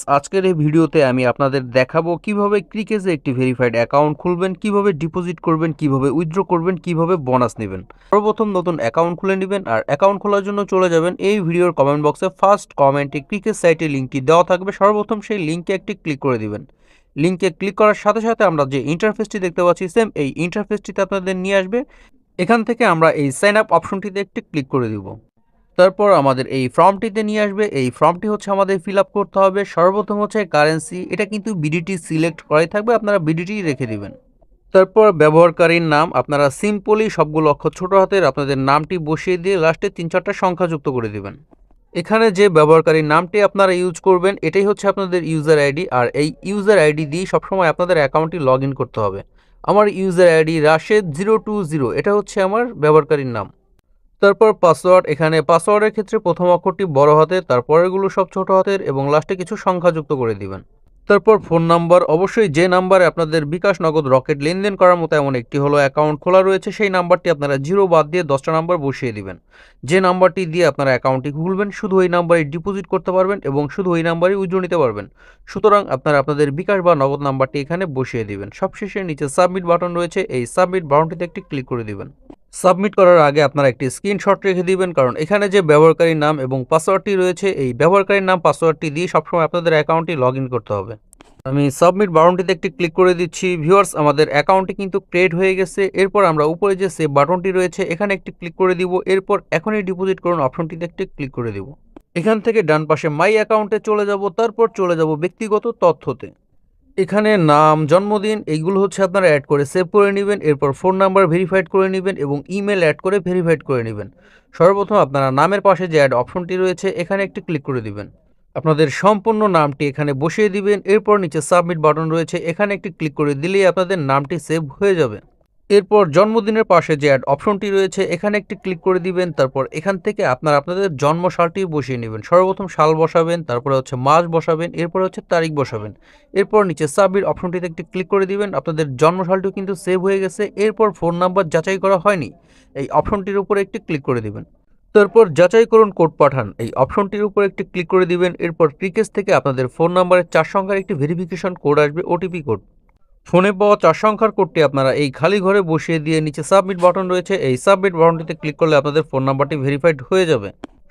আজকের এই ভিডিওতে আমি আপনাদের দেখাবো কিভাবে ক্রিকেজে একটি ভেরিফাইড অ্যাকাউন্ট খুলবেন, কিভাবে ডিপোজিট করবেন, কিভাবে উইথড্র করবেন, কিভাবে বোনাস নেবেন। সর্বপ্রথম নতুন অ্যাকাউন্ট খুলে নেবেন আর অ্যাকাউন্ট খোলার জন্য চলে যাবেন এই ভিডিওর কমেন্ট বক্সে ফার্স্ট কমেন্টে ক্রিকেজ সাইটের লিঙ্কটি দেওয়া থাকবে। সর্বপ্রথম সেই লিঙ্কে একটি ক্লিক করে দিবেন। লিঙ্কে ক্লিক করার সাথে সাথে আমরা যে ইন্টারফেসটি দেখতে পাচ্ছি সেম এই ইন্টারফেসটিতে আপনাদের নিয়ে আসবে। এখান থেকে আমরা এই সাইন আপ অপশনটিতে একটি ক্লিক করে দিব। তারপর আমাদের এই ফর্মটিতে নিয়ে আসবে। এই ফর্মটি হচ্ছে আমাদের ফিল আপ করতে হবে। সর্বপ্রথম হচ্ছে কারেন্সি, এটা কিন্তু বিডিটি সিলেক্ট করাই থাকবে, আপনারা বিডিটি রেখে দিবেন। তারপর ব্যবহারকারীর নাম আপনারা সিম্পলি সবগুলো অক্ষর ছোট হাতের আপনাদের নামটি বসিয়ে দিয়ে লাস্টে 3-4টা সংখ্যা যুক্ত করে দিবেন। এখানে যে ব্যবহারকারীর নামটি আপনারা ইউজ করবেন এটাই হচ্ছে আপনাদের ইউজার আইডি, আর এই ইউজার আইডি দিয়ে সবসময় আপনাদের অ্যাকাউন্টটি লগ ইন করতে হবে। আমার ইউজার আইডি রাশেদ020, এটা হচ্ছে আমার ব্যবহারকারীর নাম। তারপর পাসওয়ার্ড, এখানে পাসওয়ার্ডের ক্ষেত্রে প্রথম অক্ষরটি বড় হাতের, তারপরেরগুলো সব ছোট হাতের এবং লাস্টে কিছু সংখ্যা যুক্ত করে দিবেন। তারপর ফোন নাম্বার, অবশ্যই যে নাম্বারে আপনাদের বিকাশ, নগদ, রকেট লেনদেন করার মতো এমন একটি হলো অ্যাকাউন্ট খোলা রয়েছে সেই নাম্বারটি আপনারা 0 বাদ দিয়ে 10টা নাম্বার বসিয়ে দিবেন। যে নাম্বারটি দিয়ে আপনারা অ্যাকাউন্টটি খুলবেন শুধু ওই নাম্বারে ডিপোজিট করতে পারবেন এবং শুধু ওই নাম্বারই উইথড্র নিতে পারবেন। সুতরাং আপনারা আপনাদের বিকাশ বা নগদ নাম্বারটি এখানে বসিয়ে দিবেন। সবশেষে নিচে সাবমিট বাটন রয়েছে, এই সাবমিট বাটনটিতে একটি ক্লিক করে দিবেন। সাবমিট করার আগে আপনারা একটি স্ক্রিনশট রেখে দিবেন, কারণ এখানে যে ব্যবহারকারীর নাম এবং পাসওয়ার্ডটি রয়েছে এই ব্যবহারকারীর নাম পাসওয়ার্ডটি দিয়ে সবসময় আপনাদের অ্যাকাউন্টটি লগ ইন করতে হবে। আমি সাবমিট বাটনটিতে একটি ক্লিক করে দিচ্ছি। ভিউয়ার্স, আমাদের অ্যাকাউন্টটি কিন্তু ক্রিয়েট হয়ে গেছে। এরপর আমরা উপরে যে সেভ বাটনটি রয়েছে এখানে একটি ক্লিক করে দিব। এরপর এখনই ডিপোজিট করুন অপশনটিতে একটি ক্লিক করে দিব। এখান থেকে ডান পাশে মাই অ্যাকাউন্টে চলে যাব, তারপর চলে যাব ব্যক্তিগত তথ্যতে। এখানে নাম, জন্মদিন এইগুলো হচ্ছে আপনারা অ্যাড করে সেভ করে নেবেন। এরপর ফোন নাম্বার ভেরিফাইড করে নেবেন এবং ইমেল অ্যাড করে ভেরিফাইড করে নেবেন। সর্বপ্রথম আপনারা নামের পাশে যে অ্যাড অপশনটি রয়েছে এখানে একটি ক্লিক করে দিবেন। আপনাদের সম্পূর্ণ নামটি এখানে বসিয়ে দিবেন। এরপর নিচে সাবমিট বাটন রয়েছে এখানে একটি ক্লিক করে দিলেই আপনাদের নামটি সেভ হয়ে যাবে। এরপর জন্মদিনের পাশে যে অ্যাড অপশনটি রয়েছে এখানে একটি ক্লিক করে দিবেন। তারপর এখান থেকে আপনারা আপনাদের জন্ম সালটি বসিয়ে নেবেন। সর্বপ্রথম সাল বসাবেন, তারপরে হচ্ছে মাস বসাবেন, এরপর হচ্ছে তারিখ বসাবেন। এরপর নিচে সাবমিট অপশনটিতে একটি ক্লিক করে দিবেন। আপনাদের জন্ম সালটিও কিন্তু সেভ হয়ে গেছে। এরপর ফোন নাম্বার যাচাই করা হয়নি, এই অপশনটির উপরে একটি ক্লিক করে দিবেন। তারপর যাচাই করুন কোড পাঠান, এই অপশনটির উপর একটি ক্লিক করে দিবেন। এরপর ক্রিকেজ থেকে আপনাদের ফোন নাম্বারের 4 সংখ্যার একটি ভেরিফিকেশন কোড আসবে, ওটিপি কোড। ফোনে পাওয়া 4 সংখ্যার কোডটি আপনারা এই খালি ঘরে বসিয়ে দিয়ে নিচে সাবমিট বাটন রয়েছে, এই সাবমিট বাটনটিতে ক্লিক করলে আপনাদের ফোন নাম্বারটি ভেরিফাইড হয়ে যাবে।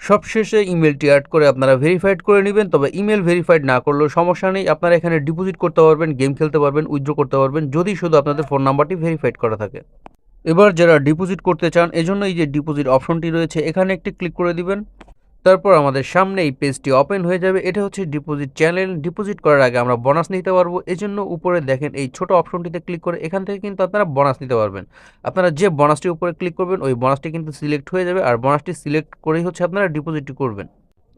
সবশেষে ইমেলটি অ্যাড করে আপনারা ভেরিফাইড করে নেবেন। তবে ইমেল ভেরিফাইড না করলেও সমস্যা নেই, আপনারা এখানে ডিপোজিট করতে পারবেন, গেম খেলতে পারবেন, উইথড্র করতে পারবেন যদি শুধু আপনাদের ফোন নাম্বারটি ভেরিফাইড করা থাকে। এবার যারা ডিপোজিট করতে চান এজন্য এই যে ডিপোজিট অপশনটি রয়েছে এখানে একটি ক্লিক করে দিবেন। তারপর আমাদের সামনে এই পেজটি ওপেন হয়ে যাবে। এটা হচ্ছে ডিপোজিট চ্যানেল। ডিপোজিট করার আগে আমরা বোনাস নিতে পারবো, এজন্য উপরে দেখেন এই ছোট অপশনটিতে ক্লিক করে এখান থেকে কিন্তু আপনারা বোনাস নিতে পারবেন। আপনারা যে বোনাসটির উপরে ক্লিক করবেন ওই বোনাসটি কিন্তু সিলেক্ট হয়ে যাবে, আর বোনাসটি সিলেক্ট করেই হচ্ছে আপনারা ডিপোজিটটি করবেন।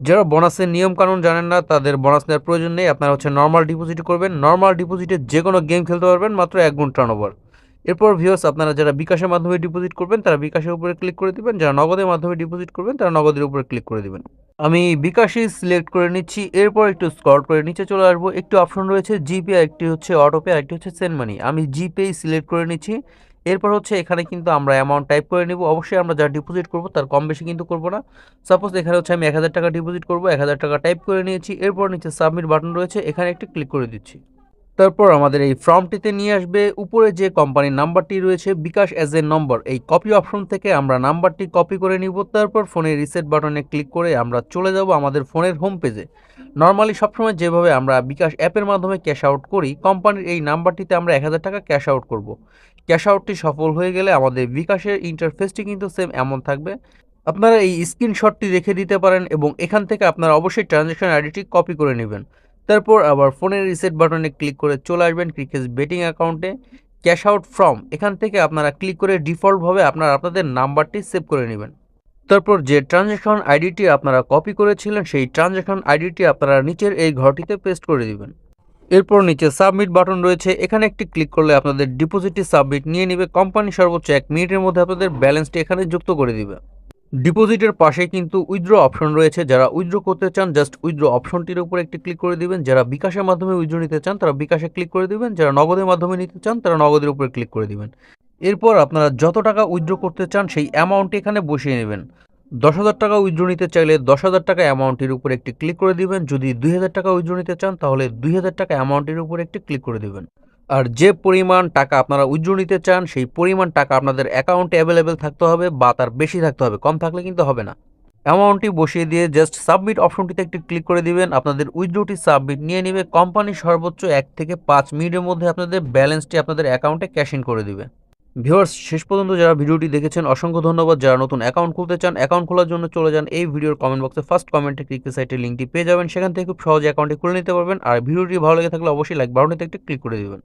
যারা বোনাসের নিয়ম কানুন জানেন না তাদের বোনাস নেওয়ার প্রয়োজন নেই, আপনারা হচ্ছে নর্মাল ডিপোজিট করবেন। নর্মাল ডিপোজিটে যে কোনো গেম খেলতে পারবেন মাত্র 1 গুণ টার্নওভার। এরপর ভিউয়ার্স, আপনারা যারা বিকাশের মাধ্যমে ডিপোজিট করবেন তারা বিকাশের উপরে ক্লিক করে দিবেন, যারা নগদের মাধ্যমে ডিপোজিট করবেন তারা নগদের উপরে ক্লিক করে দিবেন। আমি বিকাশই সিলেক্ট করে নিচ্ছি। এরপর একটু স্ক্রল করে নিচে চলে আসবো, একটু অপশন রয়েছে জিপে, একটি হচ্ছে অটোপে, আরেকটি হচ্ছে সেন্ড মানি। আমি জিপেই সিলেক্ট করে নিচ্ছি। এরপর হচ্ছে এখানে কিন্তু আমরা অ্যামাউন্ট টাইপ করে নিব। অবশ্যই আমরা যা ডিপোজিট করব তার কম বেশি কিন্তু করব না। সাপোজ এখানে হচ্ছে আমি 1000 টাকা ডিপোজিট করব, 1000 টাকা টাইপ করে নিয়েছি। এরপর নিচে সাবমিট বাটন রয়েছে এখানে একটি ক্লিক করে দিচ্ছি। তারপর আমাদের এই ফর্মটিতে নিয়ে আসবে। উপরে যে কোম্পানির নাম্বারটি রয়েছে বিকাশ এজ এ নম্বর, এই কপি অপশন থেকে আমরা নাম্বারটি কপি করে নিব। তারপর ফোনে রিসেট বাটনে ক্লিক করে আমরা চলে যাব আমাদের ফোনের হোম পেজে। নর্মালি সবসময় যেভাবে আমরা বিকাশ অ্যাপের মাধ্যমে ক্যাশ আউট করি, কোম্পানির এই নাম্বারটিতে আমরা 1000 টাকা ক্যাশ আউট করব। ক্যাশ আউটটি সফল হয়ে গেলে আমাদের বিকাশের ইন্টারফেসটি কিন্তু সেম এমন থাকবে। আপনারা এই স্ক্রিনশটটি রেখে দিতে পারেন এবং এখান থেকে আপনারা অবশ্যই ট্রানজ্যাকশন আইডিটি কপি করে নেবেন। তারপর আবার ফোনের রিসেট বাটনে ক্লিক করে চলে আসবেন ক্রিকেজ বেটিং অ্যাকাউন্টে। ক্যাশ আউট ফ্রম এখান থেকে আপনারা ক্লিক করে ডিফল্টভাবে আপনাদের নাম্বারটি সেভ করে নেবেন। তারপর যে ট্রানজ্যাকশন আইডিটি আপনারা কপি করেছিলেন সেই ট্রানজ্যাকশন আইডিটি আপনারা নিচের এই ঘরটিতে পেস্ট করে দিবেন। এরপর নিচে সাবমিট বাটন রয়েছে এখানে একটি ক্লিক করলে আপনাদের ডিপোজিটটি সাবমিট নিয়ে নেবে। কোম্পানি সর্বোচ্চ 1 মিনিটের মধ্যে আপনাদের ব্যালেন্সটি এখানে যুক্ত করে দিবে। ডিপোজিটের পাশে কিন্তু উইথড্র অপশন রয়েছে, যারা উইথড্র করতে চান জাস্ট উইথড্র অপশনটির উপর একটি ক্লিক করে দিবেন। যারা বিকাশের মাধ্যমে উইথড্র নিতে চান তারা বিকাশে ক্লিক করে দিবেন, যারা নগদের মাধ্যমে নিতে চান তারা নগদের উপরে ক্লিক করে দিবেন। এরপর আপনারা যত টাকা উইথড্র করতে চান সেই অ্যামাউন্টটি এখানে বসিয়ে নেবেন। 10,000 টাকা উইথড্র নিতে চাইলে 10,000 টাকা অ্যামাউন্টের উপর একটি ক্লিক করে দিবেন। যদি 2,000 টাকা উইথড্র নিতে চান তাহলে 2,000 টাকা অ্যামাউন্টের উপর একটি ক্লিক করে দিবেন। আর যে পরিমাণ টাকা আপনারা উইথড্র নিতে চান সেই পরিমাণ টাকা আপনাদের অ্যাকাউন্টে অ্যাভেলেবেল থাকতে হবে বা তার বেশি থাকতে হবে, কম থাকলে কিন্তু হবে না। অ্যামাউন্টটি বসিয়ে দিয়ে জাস্ট সাবমিট অপশনটিতে একটি ক্লিক করে দিবেন। আপনাদের উইথড্রটি সাবমিট নিয়ে নেবে। কোম্পানি সর্বোচ্চ 1 থেকে 5 মিনিটের মধ্যে আপনাদের ব্যালেন্সটি আপনাদের অ্যাকাউন্টে ক্যাশ ইন করে দিবে। ভিউয়ার্স, শেষ পর্যন্ত যারা ভিডিওটি দেখেছেন অসংখ্য ধন্যবাদ। যারা নতুন অ্যাকাউন্ট খুলতে চান, অ্যাকাউন্ট খোলার জন্য চলে যান এই ভিডিওর কমেন্ট বক্সে ফার্স্ট কমেন্টে ক্লিক সাইটের লিঙ্কটি পেয়ে যাবেন। সেখান থেকে খুব সহজে অ্যাকাউন্টটি খুলে নিতে পারবেন। আর ভিডিওটি ভালো লেগে থাকলে অবশ্যই লাইক বাটনটিতে একটি ক্লিক করে দিবেন।